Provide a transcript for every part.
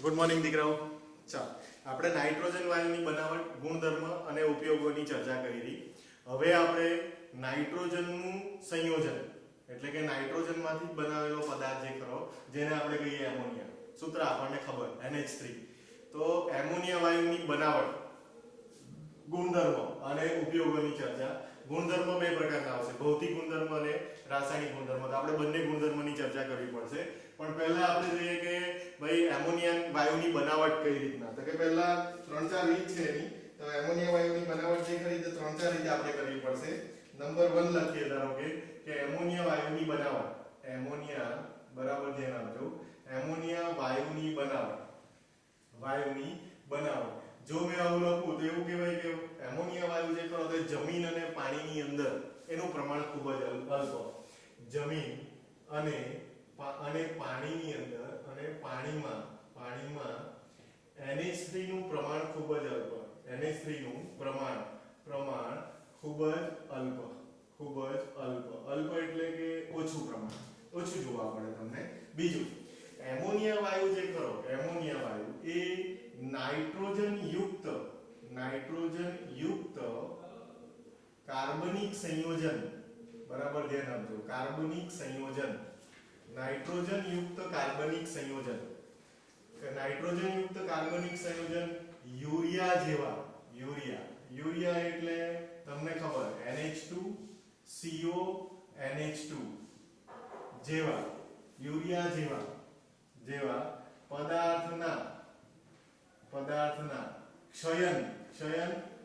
Good morning દીકરાઓ. ચાલો આપણે નાઇટ્રોજન વાયુની બનાવટ, ગુણધર્મ અને ઉપયોગોની ચર્ચા કરી હતી. હવે આપણે નાઇટ્રોજનનું સંયોજન એટલે કે નાઇટ્રોજનમાંથી બનાવેલો પદાર્થ જે ખરો જેને આપણે કહીએ એમોનિયા, સૂત્ર આપણને ખબર NH3. તો એમોનિયા વાયુની બનાવટ, ગુણધર્મ અને ઉપયોગોની ચર્ચા. ગુણધર્મ બે પ્રકારના આવશે, ભૌતિક ગુણધર્મ અને રાસાયણિક ગુણધર્મ. તો આપણે બંને ગુણધર્મની ચર્ચા કરવી પડશે. પણ પહેલા આપણે જોઈએ કે ભાઈ એમોનિયા વાયુની બનાવટ કઈ રીતના. તો કે પહેલા ત્રણ ચાર રીત છે એની. તો એમોનિયા વાયુની બનાવટ જે કરી તો ત્રણ ચાર રીતે આપણે કરવી પડશે. નંબર 1 લખીએ ધારો કે એમોનિયા વાયુની બનાવટ. એમોનિયા બરાબર ધ્યાન આપજો. એમોનિયા વાયુની બનાવટ. જો મેં આવું લખું તો એવું કહેવાય કે એમોનિયા વાયુ જે ખરો તે જમીન અને પાણીની અંદર એનું પ્રમાણ ખૂબ જ અલ્પ. જમીન અને પાણીની અંદર અને પાણીમાં NH3 નું પ્રમાણ ખૂબ જ અલ્પ. NH3 નું પ્રમાણ ખૂબ જ અલ્પ. અલ્પ એટલે કે ઓછું પ્રમાણ, ઓછું જોવા મળે તમને. બીજું, એમોનિયા વાયુ જે ખરો, એમોનિયા વાયુ એ નાઇટ્રોજન યુક્ત કાર્બનિક સંયોજન, બરાબર ધ્યાન આપજો, કાર્બનિક સંયોજન, નાઇટ્રોજન યુક્ત કાર્બનિક સંયોજન, યુરિયા જેવા, યુરિયા એટલે તમને ખબર NH2CO NH2 જેવા, યુરિયા જેવા પદાર્થના ક્ષયન,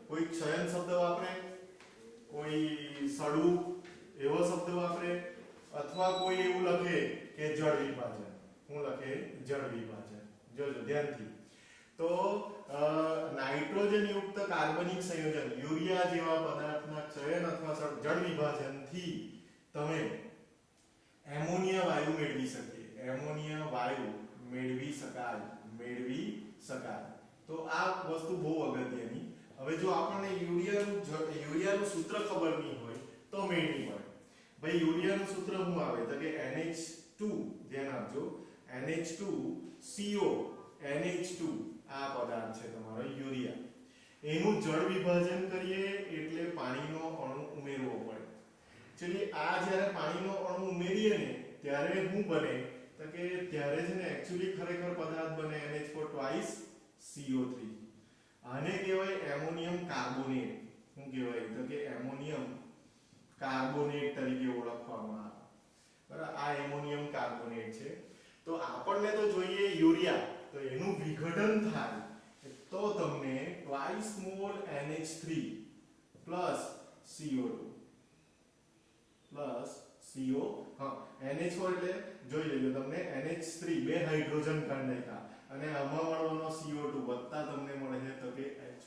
કોઈ ક્ષયન શબ્દ વાપરે, કોઈ સડુ એવો શબ્દ વાપરે, અથવા કોઈ એવું લખે કે જળ વિભાજન. હું લખે જળ વિભાજન. જોજો ધ્યાનથી. તો નાઇટ્રોજન યુક્ત કાર્બનિક સંયોજન, યુરિયા જેવા પદાર્થના ક્ષયન અથવા જળ વિભાજનથી તમે એમોનિયા વાયુ મેળવી શકીએ. એમોનિયા વાયુ મેળવી શકાય. તો આ વસ્તુ બહુ અગત્યની. હવે જો આપણને યુરિયાનું સૂત્ર ખબર નહીં હોય તો મેળવી પડે. ભાઈ યુરિયાનું સૂત્ર શું આવે તો કે NH2, ધ્યાન આપજો, NH2CO NH2 આ પદાર્થ છે તમારો યુરિયા. એનું જળ વિભાજન કરીએ એટલે પાણીનો અણુ ઉમેરવો પડે. ચલી આ જ્યારે પાણીનો અણુ ઉમેરીએ ને ત્યારે શું બને તો કે ત્યારે છે ને એક્ચ્યુઅલી ખરેખર પદાર્થ બને NH4 twice CO3. આને કહેવાય એમોનિયમ કાર્બોનેટ. શું કહેવાય તો કે એમોનિયમ કાર્બોનેટ તરીકે ઓળખવામાં આવે. બરાબર, આ એમોનિયમ કાર્બોનેટ છે. તો આપણને તો જોઈએ યુરિયા, તો એનું વિઘટન થાય તો તમને twice mol NH3 plus CO2 plus CO, હા NH4 એટલે જોઈ લેજો તમને NH3 બે હાઇડ્રોજન કાઢ નાખ્યા અને આમાં મળવાનો CO2 વત્તા તમને મળે છે તો કે H.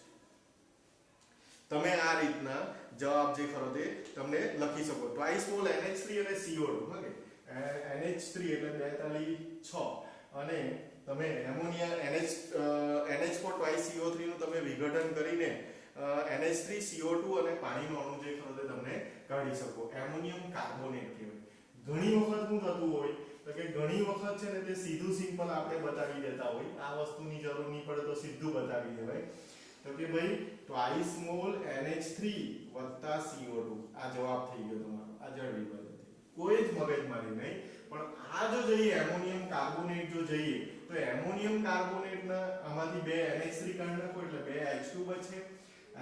તમે આ રીતના જવાબ જે ખરો તે તમને લખી શકો. twice mol NH3 અને CO2, ઓકે, NH3 એટલે 42 6 અને તમે એમોનિયા NH4 twice CO3 નું તમે વિઘટન કરીને NH3 CO2 અને પાણીનો અણુ જે ખરો તે તમને કાઢી શકો. એમોનિયમ કાર્બોનેટ કહેવાય. ઘણી વખત શું થતું હોય તો કે ઘણી વખત છે ને તે સીધું સિમ્પલ આપણે બતાવી દેતા હોય. આ વસ્તુની જરૂર નહીં પડે તો સીધું બતાવી દેવાય. તો કે ભાઈ twice mol NH3 વત્તા CO2 આ જવાબ થઈ ગયો તમારો. આ જળ વિભાજન કોઈ જ મગજમારી નહીં. પણ આ જો જઈએ એમોનિયમ કાર્બોનેટ જો જઈએ તો એમોનિયમ કાર્બોનેટના આમાંથી બે NH3 કાઢી નાખો એટલે બે H2 બચે,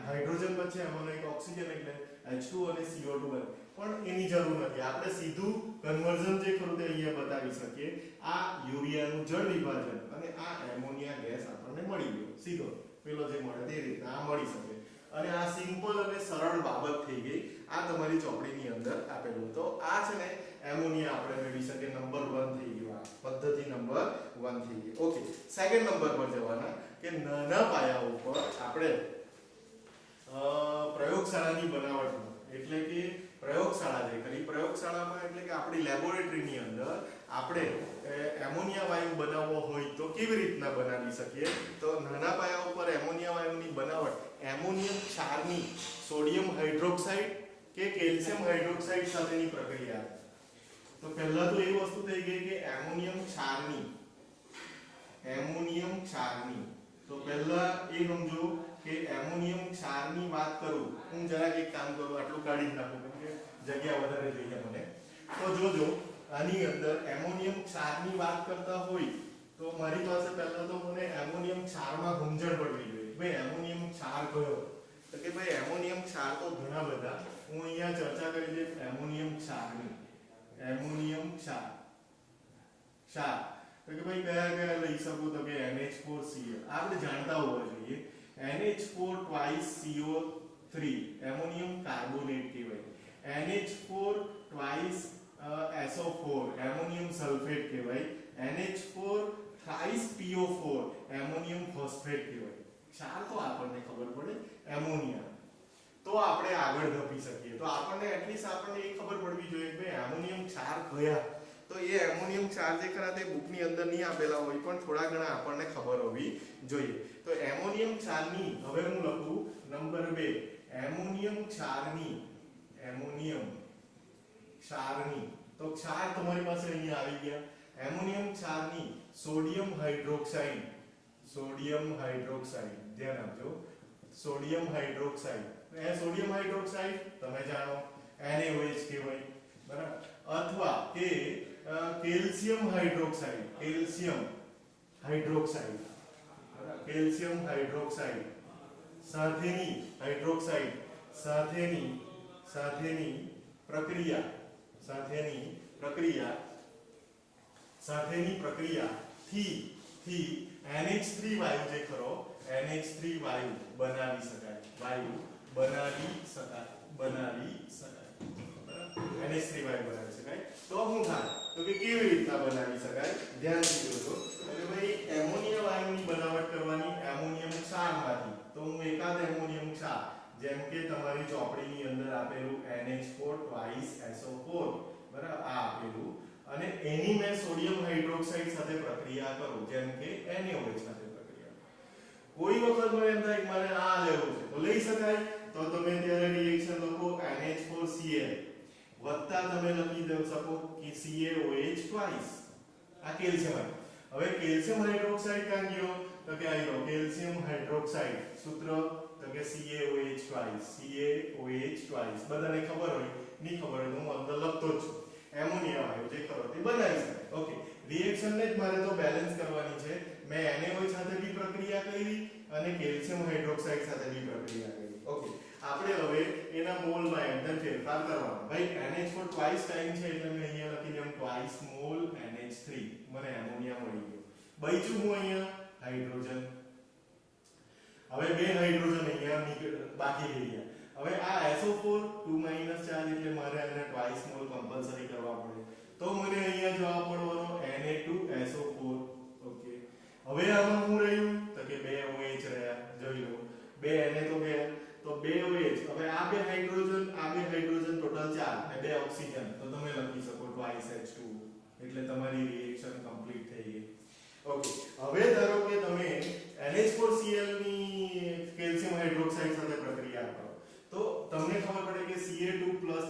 હાઇડ્રોજન બચે, આમાંનો એક ઓક્સિજન એટલે H2 અને CO2 બને. પણ એની જરૂર નથી. આપણે સીધું કન્વર્ઝન જે ખરું તે અહીંયા બતાવી શકીએ. આ યુરિયાનું જળ વિભાજન અને આ એમોનિયા ગેસ આપણને મળી ગયો સીધો. પેલો જે મળે તે રીતના આ મળી શકે. અને આ સિમ્પલ અને સરળ બાબત થઈ ગઈ. આ તમારી ચોપડીની અંદર આપેલું. તો આ છે ને એમોનિયા આપણે મેળવી શકીએ. નંબર 1 થઈ ગયો. આ પદ્ધતિ નંબર 1 થઈ ગઈ. ઓકે, સેકન્ડ નંબર પર જવાના કે નાના પાયા ઉપર આપણે પ્રયોગશાળાની બનાવટમાં, એટલે કે પ્રયોગશાળા જે કરી, પ્રયોગશાળામાં એટલે કે આપણી લેબોરેટરીની અંદર આપણે એમોનિયા વાયુ બનાવવો હોય તો કેવી રીતના બનાવી શકીએ. તો નાના પાયા ઉપર એમોનિયા વાયુની બનાવટ એમોનિયમ ક્ષારની સોડિયમ હાઇડ્રોક્સાઇડ કે કેલ્શિયમ હાઇડ્રોક્સાઇડ સાથેની પ્રક્રિયા. તો પહેલા તો એ વસ્તુ થઈ ગઈ કે એમોનિયમ ક્ષારની એમોનિયમ ક્ષારની. તો પહેલા એ સમજો કે એમોનિયમ ક્ષારની વાત કરું. હું જરાક એક કામ કરું, આટલું કાઢી નાખું કેમ કે જગ્યા વધારે જોઈએ મને. તો જોજો આની અંદર એમોનિયમ ક્ષારની વાત કરતા હોય તો મારી પાસે પહેલા તો મને એમોનિયમ ક્ષારમાં સમજણ પડવી જોઈએ. ભાઈ એમોનિયમ ક્ષાર કયો? તો કે ભાઈ એમોનિયમ ક્ષાર તો ઘણા બધા. હું અહીંયા ચર્ચા કરી દઈશ એમોનિયમ ક્ષારની. એમોનિયમ ક્ષાર તો કે ભાઈ કયા કયા લઈ શકો? તો કે NH4Cl આપણે જાણતા હોવા જોઈએ. NH4 twice CO3 ammonium carbonate કહેવાય. NH4 twice SO4 ammonium sulphate કહેવાય. NH4 thrice PO4 ammonium phosphate કહેવાય. ક્ષાર તો આપણને ખબર પડે એમોનિયા, તો આપણે આગળ ધપી શકીએ. તો આપણને એટલીસ્ટ આપણને એ ખબર પડવી જોઈએ કે એમોનિયમ ક્ષાર કયા. તો એ એમોનિયમ ક્ષાર જે ખરા તે બુકની અંદર નહીં આપેલા હોય પણ થોડા ઘણા આપણને ખબર હોવી જોઈએ. તો એમોનિયમ ક્ષારની હવે હું લખું નંબર 2 એમોનિયમ ક્ષારની. એમોનિયમ ક્ષારની તો ક્ષાર તમારી પાસે અહીંયા આવી ગયા. એમોનિયમ ક્ષારની સોડિયમ હાઇડ્રોક્સાઇડ. સોડિયમ હાઇડ્રોક્સાઇડ ધ્યાન આપજો. Sodium hydroxide. એ સોડિયમ હાઇડ્રોક્સાઇડ તમે જાણો NaOH કહેવાય, બરાબર. અથવા કે કેલ્શિયમ હાઇડ્રોક્સાઇડ. કેલ્શિયમ હાઇડ્રોક્સાઇડ, બરાબર. કેલ્શિયમ હાઇડ્રોક્સાઇડ સાથેની હાઇડ્રોક્સાઇડ સાથેની પ્રક્રિયાથી NH3 વાયુ જે ખરો NH3 વાયુ બનાવી શકાય. NH3 વાયુ બનાવી શકાય. તો શું થાય? તો કે કેવી રીતના બનાવી શકાય? ધ્યાનથી જોજો. એટલે ભાઈ એમોનિયા વાયુની બનાવટ કરવાની એમોનિયમ ક્ષારમાંથી. તો હું એકાદ એમોનિયમ ક્ષાર જેમ કે તમારી ચોપડીની અંદર આપેલું NH4 twice SO4 બરાબર આ આપેલું અને એની મેં સોડિયમ હાઇડ્રોક્સાઇડ સાથે પ્રક્રિયા કરું જેમ કે NaOH સાથે પ્રક્રિયા. કોઈ વખત મને એમ થાય કે મારે આ લેવું છે તો લઈ શકાય. તો તમે ત્યારે રિએક્શન લખો NH4Cl વત્તા તમે લખી દો શકો કે CaOH twice. આ કેલ્શિયમ. હવે કેલ્શિયમ હાઇડ્રોક્સાઇડ કાં ગયો? તો કે આઈ લો કેલ્શિયમ હાઇડ્રોક્સાઇડ સૂત્ર તો કે CaOH twice. બધાને ખબર હોય, નહીં ખબર હોય તો હું અંદર લખતો જ છું. એમોનિયા વાયુ જે ખરો તે બનાવી શકાય. ઓકે, રિએક્શન ને જ મારે તો બેલેન્સ કરવાની છે. મેં NaOH સાથે બી પ્રક્રિયા કરી અને કેલ્શિયમ હાઇડ્રોક્સાઇડ સાથે બી પ્રક્રિયા કરી. ઓકે, આપણે હવે એના મોલમાં એકદમ ફેરફાર કરવાનો. ભાઈ NH4 twice ટાઈમ છે એટલે મેં અહીંયા લખી દઉં twice મોલ NH3. મને એમોનિયા મળી ગયો. બચ્યું હું અહીંયા હાઇડ્રોજન. હવે બે હાઇડ્રોજન અહીંયા બાકી રહી ગયા. હવે આ SO4 2 ચાર્જ એટલે મારે આને twice મોલ કમ્પલસરી કરવા પડે. તો મને અહીંયા જવાબ મળવાનો Na2SO4. ઓકે, હવે આમાં શું રહ્યું? તો કે બે OH રહ્યા. જોઈ લો બે Na તો ગયા તો બે OH. હવે આ બે હાઇડ્રોજન ટોટલ 4 અને બે ઓક્સિજન તો તમે લખી શકો twice H2 એટલે તમારી રિએક્શન કમ્પ્લીટ થઈ ગઈ. ઓકે, હવે ધારો કે તમે NH4Cl ની કેલ્શિયમ હાઇડ્રોક્સાઇડ સાથે પ્રક્રિયા કરો તો તમને ખબર પડે કે Ca2+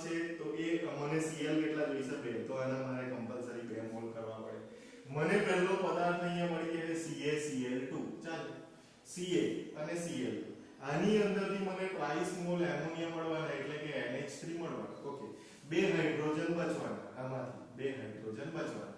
છે તો એ મને Cl કેટલા જોઈશે? 2. તો આના મારે કમ્પલસરી 2 મોલ કરવા પડે. મને પહેલો પદાર્થ અહીંયા મળી ગયો CaCl2. ચાલો Ca અને Cl. આની અંદરથી મને twice મોલ એમોનિયા મળવાના એટલે કે NH3 મળવાના. ઓકે, બે હાઇડ્રોજન બચવાના. આમાંથી બે હાઇડ્રોજન બચવાના.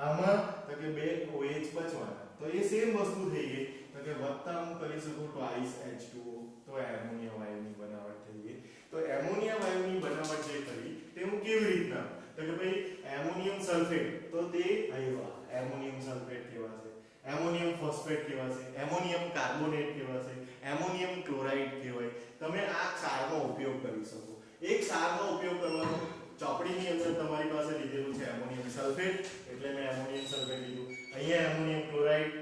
આમાં તો કે બે OH બચવાના. તો એ સેમ વસ્તુ થઈ ગઈ. તો કે વત્તા હું કરી શકું twice H2O. તો એમોનિયા વાયુની બનાવટ થઈ ગઈ. તો એમોનિયા વાયુની બનાવટ જે કરી તે હું કેવી રીતના? તો કે ભાઈ એમોનિયમ સલ્ફેટ તો તે આવ્યા. એમોનિયમ સલ્ફેટ કહેવાશે, એમોનિયમ ફોસ્ફેટ કહેવાશે, એમોનિયમ કાર્બોનેટ કહેવાશે, એમોનિયમ ક્લોરાઇડ કહેવાય. તમે આ ક્ષારનો ઉપયોગ કરી શકો. એક ક્ષારનો ઉપયોગ કરવાનો ચોપડીની અંદર તમારી પાસે લીધેલું છે એમોનિયમ સલ્ફેટ એટલે મેં એમોનિયમ સલ્ફેટ લીધું. અહીંયા ammonium chloride,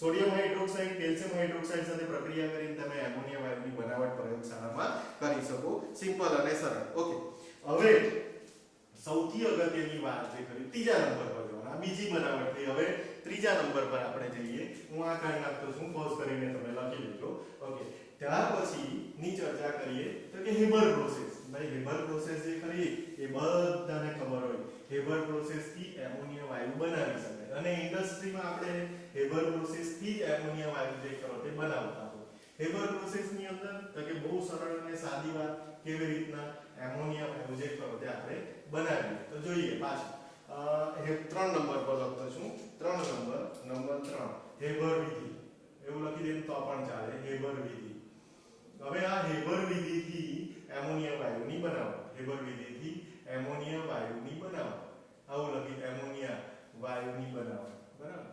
sodium hydroxide, calcium hydroxide સાથે પ્રક્રિયા કરીને તમે એમોનિયા વાયુની બનાવટ પ્રયોગશાળામાં કરી શકો. સિમ્પલ અને સરળ. ઓકે, હવે સૌથી અગત્યની વાત જે કરી ત્રીજા નંબર પર જવાના. બીજી બનાવટ થઈ. હવે ત્રીજા નંબર પર આપણે જઈએ. હું આ કાઢી નાખતો છું, પોઝ કરીને તમે લખી લેજો. ઓકે, ત્યાર પછી ની ચર્ચા કરીએ તો કે હેબર પ્રોસેસ. ભાઈ હેબર પ્રોસેસ જે કરી એ બધાને ખબર હોય. હેબર પ્રોસેસ થી એમોનિયા વાયુ બનાવી શકાય. અને ઇન્ડસ્ટ્રીમાં આપણે હેબર પ્રોસેસ થી જ એમોનિયા વાયુ જે ખરો તે બનાવતા હોય. હેબર પ્રોસેસ ની અંદર તો કે બહુ સરળ અને સાદી વાત કેવી રીતના એમોનિયા વાયુ જે ખરો તે આપણે બનાવીએ. તો જોઈએ પાછું 3 નંબર પર લખતો છું. 3 નંબર 3 હેબર વિધિ એવું લખી દે તો પણ ચાલે. હેબર વિધિ. હવે આ હેબર વિધિથી એમોનિયા વાયુની બનાવટ. હેબર વિધિથી એમોનિયા વાયુની બનાવટ. આવું લખી એમોનિયા વાયુની બનાવટ. બરાબર?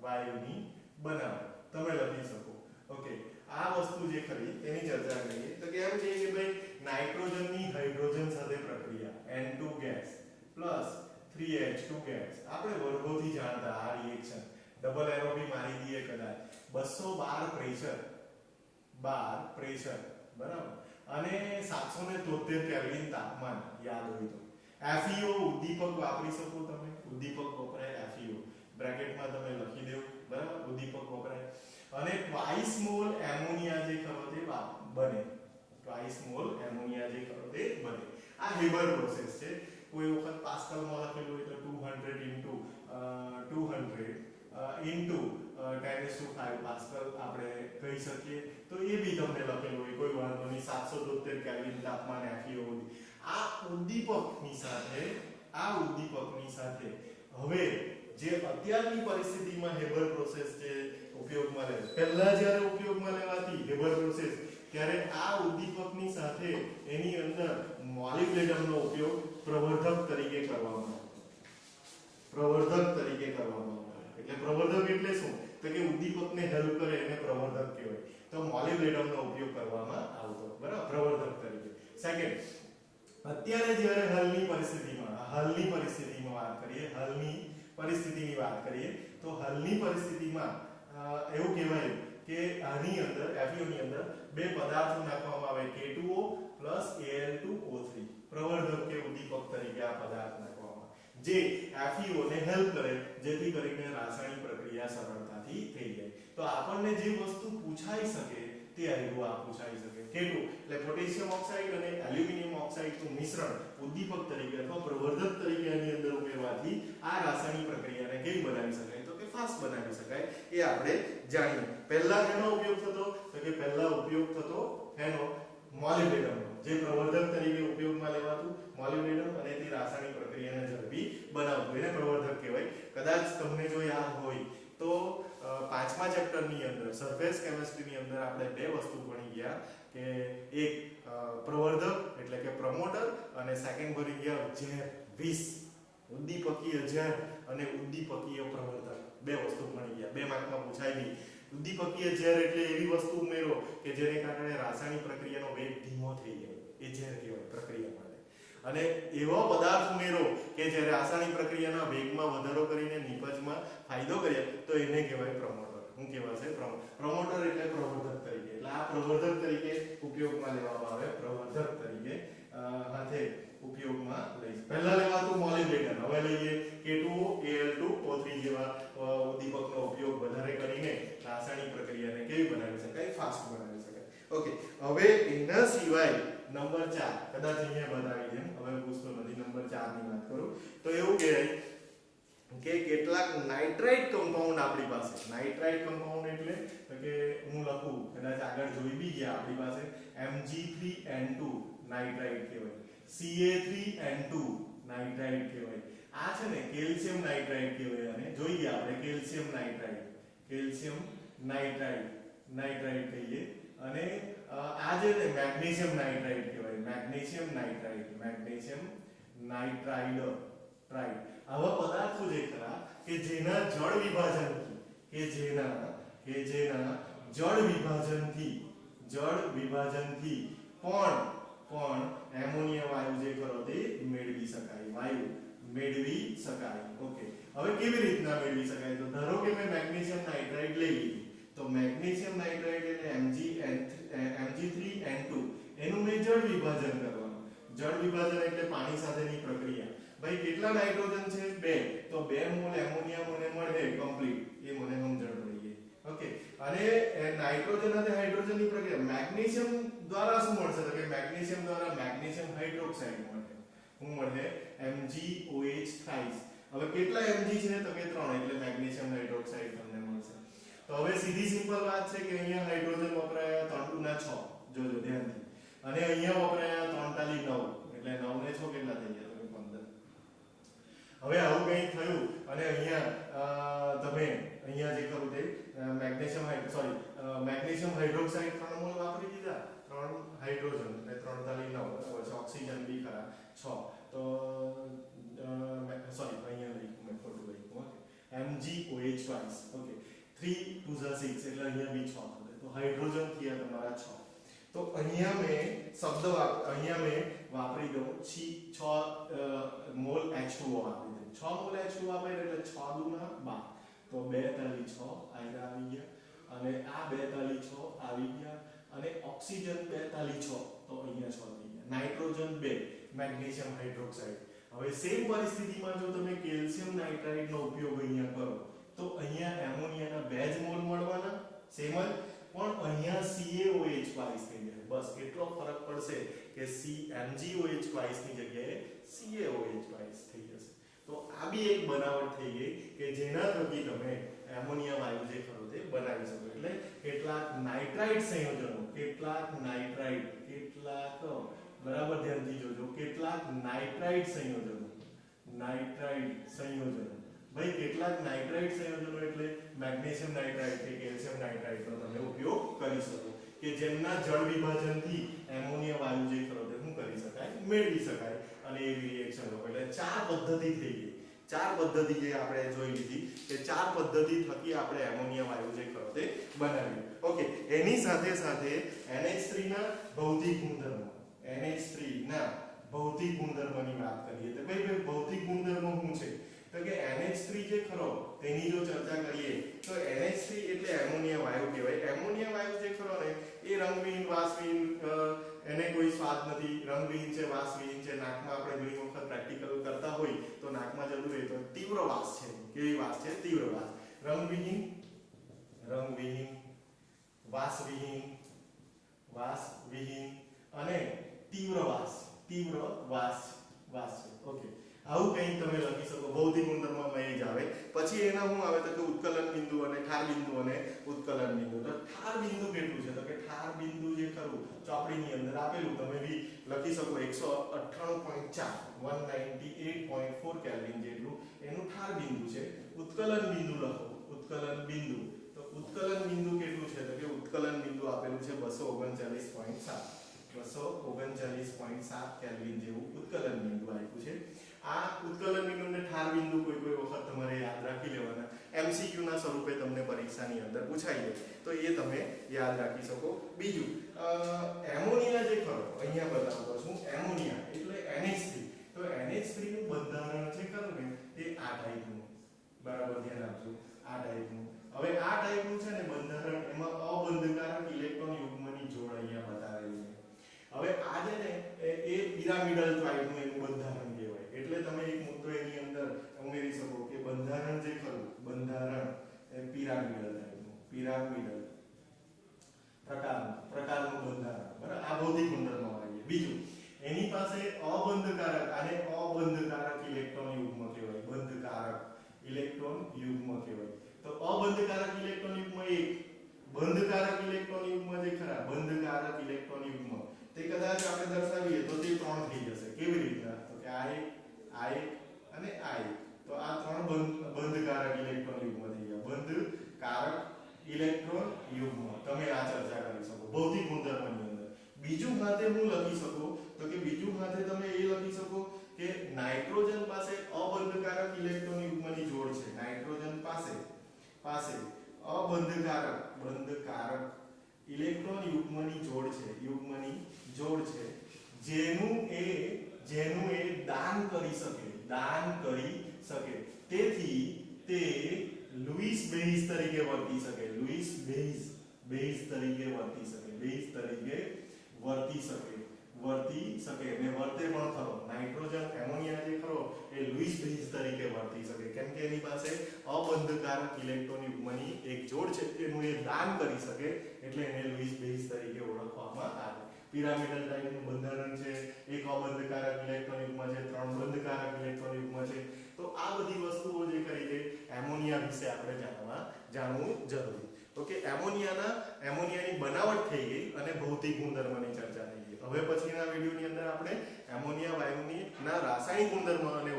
વાયુની બનાવટ તમે લખી શકો. ઓકે, આ વસ્તુ જે ખરી તેની ચર્ચા કરીએ. તો કે એમ છે કે ભાઈ નાઇટ્રોજનની હાઇડ્રોજન સાથે પ્રક્રિયા N2 gas plus 3H2 gas. આપણે વર્ગોથી જાણતા આ રિએક્શન ડબલ એરો બી મારી દઈએ કદાચ 212 પ્રેશર બરાબર અને 773 કેલ્વિન તાપમાન યાદ હોય તો FeO ઉદ્દીપક વાપરી શકો તમે. ઉદ્દીપક વપરાય FeO બ્રેકેટમાં તમે લખી દેવું બરાબર. ઉદ્દીપક વપરાય અને ટ્વાઇસ મોલ એમોનિયા જે ખરો તે બને. ટ્વાઇસ મોલ એમોનિયા જે ખરો તે બને. આ હેબર પ્રોસેસ છે. કોઈ વખત પાસ્કલમાં લખેલું હોય તો 200 into 10⁵ પાસ્કલ આપણે કહી શકીએ. તો એ બી તમને લખેલું હોય કોઈ વાંધો નહીં. 773 કેલ્વિન તાપમાન FeO. આ ઉદ્દીપકની સાથે હવે જે અત્યારની પરિસ્થિતિમાં હેબર પ્રોસેસ જે ઉપયોગમાં લે પહેલા જ્યારે ઉપયોગમાં લેવાતી હેબર પ્રોસેસ ત્યારે આ ઉદ્દીપકની સાથે એની અંદર મોલિબ્ડેનમનો ઉપયોગ પ્રવર્ધક તરીકે કરવામાં આવતો. એટલે પ્રવર્ધક એટલે શું? તો કે ઉદ્દીપકને હેલ્પ કરે એને પ્રવર્ધક કહેવાય. તો મોલિબ્ડેનમનો ઉપયોગ કરવામાં આવતો બરાબર પ્રવર્ધક તરીકે. સેકન્ડ, અત્યારે જ્યારે હાલની પરિસ્થિતિની વાત કરીએ તો હાલની પરિસ્થિતિમાં એવું કહેવાય કે આની અંદર FeO ની અંદર બે પદાર્થો નાખવામાં આવે K2O Al2O3 પ્રવર્ધક કે ઉદ્દીપક તરીકે આ પદાર્થ નાખવામાં જે FeO ને હેલ્પ કરે જેથી કરીને રાસાયણિક પ્રક્રિયા સરળતાથી થઈ જાય. તો આપણને જે વસ્તુ પૂછાઈ શકે તે આ પૂછાઈ શકે. K2 એટલે પોટેશિયમ ઓક્સાઇડ અને એલ્યુમિનિયમ ઓક્સાઇડનું મિશ્રણ ઉદ્દીપક તરીકે અથવા પ્રવર્ધક તરીકે આની અંદર ઉમેરવાથી આ રાસાયણિક પ્રક્રિયાને કેવી બનાવી શકાય? તો કે ફાસ્ટ બનાવી શકાય. એ આપણે જાણીએ. પહેલા એનો ઉપયોગ થતો તો કે પહેલા ઉપયોગ થતો એનો મોલિબ્ડેનમનો જે પ્રવર્ધક તરીકે ઉપયોગમાં લેવાતું મોલિબ્ડેનમ અને તે રાસાયણિક પ્રક્રિયાને ઝડપી બનાવતું એને પ્રવર્ધક કહેવાય. કદાચ તમને જો યાદ હોય તો 5મા ચેપ્ટરની અંદર સરફેસ કેમિસ્ટ્રીની અંદર આપણે બે વસ્તુ ભણી ગયા કે એક પ્રવર્ધક એટલે કે પ્રમોટર અને સેકન્ડ ભણી ગયા ઝેર વિષ. ઉદ્દીપકીય ઝેર અને ઉદ્દીપકીય પ્રવર્ધક બે વસ્તુ ભણી ગયા. 2 માર્કમાં પૂછાઈ ગઈ. ઉદ્દીપકીય ઝેર એટલે એવી વસ્તુ ઉમેરો કે જેને કારણે રાસાયણિક પ્રક્રિયાનો વેગ ધીમો થઈ જાય. એ ઝેર કહેવાય પ્રક્રિયા માટે. અને એવો પદાર્થ ઉમેરો કે જે રાસાયણિક પ્રક્રિયાના વેગમાં વધારો કરીને નિપજમાં ફાયદો કરે તો એને કહેવાય પ્રમોટર. શું કહેવાશે? પ્રમોટર એટલે પ્રવર્ધક તરીકે. એટલે આ પ્રવર્ધક તરીકે ઉપયોગમાં લેવામાં આવે. પ્રવર્ધક તરીકે હાથે ઉપયોગમાં લઈ. પહેલા લેવાતું મોલિબ્ડેનમ, હવે લઈએ K2O Al2O3 જેવા ઉદ્દીપકનો ઉપયોગ વધારે કરીને રાસાયણિક પ્રક્રિયાને કેવી બનાવી શકાય? ફાસ્ટ બનાવી શકાય. ઓકે, હવે એના સિવાય નંબર 4 કદાચ અહીંયા બતાવી દેમ. હવે પૂછતો નથી. નંબર 4 ની વાત કરું તો એવું કહેવાય કે કેટલાક નાઇટ્રાઇટ કમ્પાઉન્ડ આપણી પાસે. નાઇટ્રાઇટ કમ્પાઉન્ડ એટલે તો કે હું લખું કદાચ આગળ જોઈ બી ગયા આપણી પાસે Mg3N2 નાઇટ્રાઇટ કહેવાય. Ca3N2 નાઇટ્રાઇટ કહેવાય. આ છે ને કેલ્શિયમ નાઇટ્રાઇટ કહેવાય. અને જોઈ ગયા આપણે કેલ્શિયમ નાઇટ્રાઇટ કહીએ. અને આ જે ને મેગ્નેશિયમ નાઇટ્રાઇટ કહેવાય. Magnesium nitride. આવા પદાર્થો જે ખરા કે જેના જળ વિભાજનથી પણ એમોનિયા વાયુ જે ખરો તે મેળવી શકાય. ઓકે, હવે કેવી રીતના મેળવી શકાય? તો ધારો કે મેં મેગ્નેશિયમ નાઇટ્રાઇડ લઈ લીધી તો મેગ્નેશિયમ નાઇટ્રાઇડ એટલે Mg3N2 એનું મેં જળ વિભાજન કરવાનું. જળ વિભાજન એટલે પાણી સાથેની પ્રક્રિયા. ભાઈ કેટલા નાઇટ્રોજન છે? 2. તો 2 મોલ એમોનિયા મને મળે કમ્પ્લીટ. એ મને સમજણ પડી ગઈ. ઓકે, અને નાઇટ્રોજન અને હાઇડ્રોજનની પ્રક્રિયા મેગ્નેશિયમ દ્વારા શું મળશે? તો કે મેગ્નેશિયમ દ્વારા મેગ્નેશિયમ હાઇડ્રોક્સાઇડ મળે. શું મળે? MgOH thrice. હવે કેટલા Mg છે? તો કે 3. એટલે સીધી સિમ્પલ વાત છે કે અહીંયા હાઇડ્રોજન વપરાયા 3 ગુણ્યા 6, જોજો ધ્યાનથી, અને અહીંયા વપરાયા 3 તાલી 9, એટલે 9 ને 6 કેટલા થઈ ગયા? તમે 15. હવે આવું કંઈ થયું અને અહીંયા તમે અહીંયા જે ખરું તે મેગ્નેશિયમ હાઇડ્રોક્સાઇડ 3 મોલ વાપરી દીધા, 3 હાઇડ્રોજન એટલે 3 તાલી 9, બરાબર છે. ઓક્સિજન બી ખરા 6, તો સોરી અહીંયા લખ્યું મેં, ખોટું લખ્યું. Okay, MgOH twice. ઓકે, 3 2 6 એટલે અહીંયા બી 6 થશે, તો હાઇડ્રોજન થયા તમારા 6. તો અહીંયા મેં વાપરી દઉં 6 મોલ H2O વાપરી દઉં. 6 મોલ H2O વાપરે એટલે 6 દુના 12, તો 2 તાલી 6 આવી ગયા, અને આ 2 તાલી 6 આવી ગયા, અને ઓક્સિજન 2 તાલી 6, તો અહીંયા 6 થઈ ગયા. Nitrogen 2, magnesium hydroxide. હવે સેમ પરિસ્થિતિમાં જો તમે કેલ્શિયમ નાઇટ્રાઇડનો ઉપયોગ અહીંયા કરો, તો અહીંયા એમોનિયાના 2 જ મોલ મળવાના, સેમ જ, પણ અહીંયા CaOH twice થઈ જશે. બસ એટલો ફરક પડશે કે MgOH twice ની જગ્યાએ CaOH twice થઈ જશે. તો આ બી એક બનાવટ થઈ ગઈ કે જેના થકી તમે એમોનિયા વાયુ જે ખરો તે બનાવી શકો. એટલે કેટલાક નાઇટ્રાઇડ સંયોજનો, બરાબર ધ્યાનથી જોજો, કેટલાક નાઇટ્રાઇડ સંયોજનો, ભાઈ કેટલાક નાઇટ્રાઇડ સંયોજનો એટલે મેગ્નેશિયમ નાઇટ્રાઇડ કે કેલ્શિયમ નાઇટ્રાઇડનો તમે ઉપયોગ કરી શકો કે જેમના જળ વિભાજનથી એમોનિયા વાયુ જે ખરો તે શું કરી શકાય, મેળવી શકાય, અને એવી રિએક્શનો. એટલે 4 પદ્ધતિ થઈ ગઈ. 4 પદ્ધતિ જે આપણે જોઈ લીધી કે 4 પદ્ધતિ થકી આપણે એમોનિયા વાયુ જે ખરો તે બનાવ્યું. ઓકે, એની સાથે સાથે NH3 ના ભૌતિક ગુણધર્મો, NH3 ના ભૌતિક ગુણધર્મોની વાત કરીએ તો ભાઈ ભૌતિક ગુણધર્મો શું છે? તો કે NH3 જે ખરો તેની જો ચર્ચા કરીએ તો NH3 એટલે એમોનિયા વાયુ કહેવાય. એમોનિયા વાયુ જે ખરો ને એ રંગવિહીન, વાસવિહીન, એને કોઈ સ્વાદ નથી, રંગવિહીન છે, વાસવિહીન છે. નાકમાં આપણે ઘણી વખત પ્રેક્ટિકલ કરતા હોય તો નાકમાં જતું રહે તો તીવ્ર વાસ છે. કેવી વાસ છે? તીવ્ર વાસ. રંગવિહીન, વાસવિહીન અને તીવ્ર વાસ છે. ઓકે, આવું કંઈ તમે લખી શકો. ભૌતિક ગુણધર્મમાં એ જ આવે. પછી એના શું આવે તો કે ઉત્કલન બિંદુ અને ઠાર બિંદુ અને ઉત્કલન બિંદુ. તો ઠાર બિંદુ કેટલું છે? તો કે ઠાર બિંદુ જે ખરું ચોપડીની અંદર આપેલું, તમે બી લખી શકો 198.4 કેલ્વિન જેટલું એનું ઠાર બિંદુ છે. ઉત્કલન બિંદુ લખો, ઉત્કલન બિંદુ. તો ઉત્કલન બિંદુ કેટલું છે? તો કે ઉત્કલન બિંદુ આપેલું છે 239.7 કેલ્વિન જેવું ઉત્કલન બિંદુ આપ્યું છે. આ ઉત્કલન બિંદુને ઠાર બિંદુ કોઈ વખત તમારે યાદ રાખી લેવાના. MCQ ના સ્વરૂપે તમને પરીક્ષાની અંદર પૂછાઈ જાય તો એ તમે યાદ રાખી શકો. બીજું, એમોનિયા જે ખરો અહીંયા બતાવતો છું, એમોનિયા એટલે NH3. તો NH3 નું બંધારણ જે ખરું ને તે આ ટાઈપનું, બરાબર ધ્યાન આપજો, આ ટાઈપનું. હવે આ ટાઈપનું છે ને બંધારણ, એમાં અબંધકારક ઇલેક્ટ્રોન યુગ્મની જોડ અહીંયા બતાવેલી છે. હવે આ છે ને એ પિરામિડલ ટાઈપનું એનું બંધારણ કહેવાય. એટલે તમે એક મુદ્દો એની અંદર ઉમેરી શકો કે બંધારણ જે ખરું, બંધારણ એ પિરામિડલ ટાઈપનું, પિરામિડલ પ્રકારનું બંધારણ, બરાબર. આ ભૌતિક ગુણધર્મમાં આવીએ. બીજું, એની પાસે અબંધકારક, આને અબંધકારક ઇલેક્ટ્રોન યુગ્મ કહેવાય, બંધકારક ઇલેક્ટ્રોન યુગ્મ કહેવાય. તો અબંધકારક ઇલેક્ટ્રોન યુગ્મ એક, બંધકારક ઇલેક્ટ્રોન યુગ્મ જે ખરા, બંધકારક ઇલેક્ટ્રોન યુગ્મ તે કદાચ આપણે દર્શાવીએ તો તે 3 થઈ જશે. કેવી રીતના? તો કે આ એક અને આ એક. તો આ 3 બંધકારક ઇલેક્ટ્રોન યુગ્મ થઈ ગયા, બંધકારક ઇલેક્ટ્રોન યુગ્મ. તમે આ ચર્ચા કરી શકો ભૌતિક ગુણધર્મની અંદર. બીજું ખાતે હું લખી શકો તો કે બીજું ખાતે તમે એ લખી શકો કે નાઇટ્રોજન પાસે અબંધકારક ઇલેક્ટ્રોન યુગ્મની જોડ છે. નાઇટ્રોજન પાસે બંધકારક ઇલેક્ટ્રોન યુગ્મની જોડ છે, જેનું એ દાન કરી શકે. તેથી તે લુઈસ બેઝ તરીકે વર્તી શકે. અને વર્તે પણ ખરો. નાઇટ્રોજન, એમોનિયા જે ખરો એ લુઈસ બેઝ તરીકે વર્તી શકે, કેમ કે એની પાસે અબંધકારક ઇલેક્ટ્રોન યુગ્મની એક જોડ છે, એનું એ દાન કરી શકે, એટલે એને લુઈસ બેઝ તરીકે ઓળખવામાં આવે. પિરામિડલ ટાઈપનું બંધારણ છે, એક અબંધકારક ઇલેક્ટ્રોન યુગ્મ છે, 3 બંધકારક ઇલેક્ટ્રોન યુગ્મ છે. તો આ બધી વસ્તુઓ જે કરી છે એમોનિયા વિશે આપણે જાણવું જરૂરી. ઓકે, એમોનિયાની બનાવટ થઈ ગઈ અને ભૌતિક ગુણધર્મની ચર્ચા થઈ ગઈ. હવે પછીના વિડિયોની અંદર આપણે એમોનિયા વાયુની રાસાયણિક ગુણધર્મ અને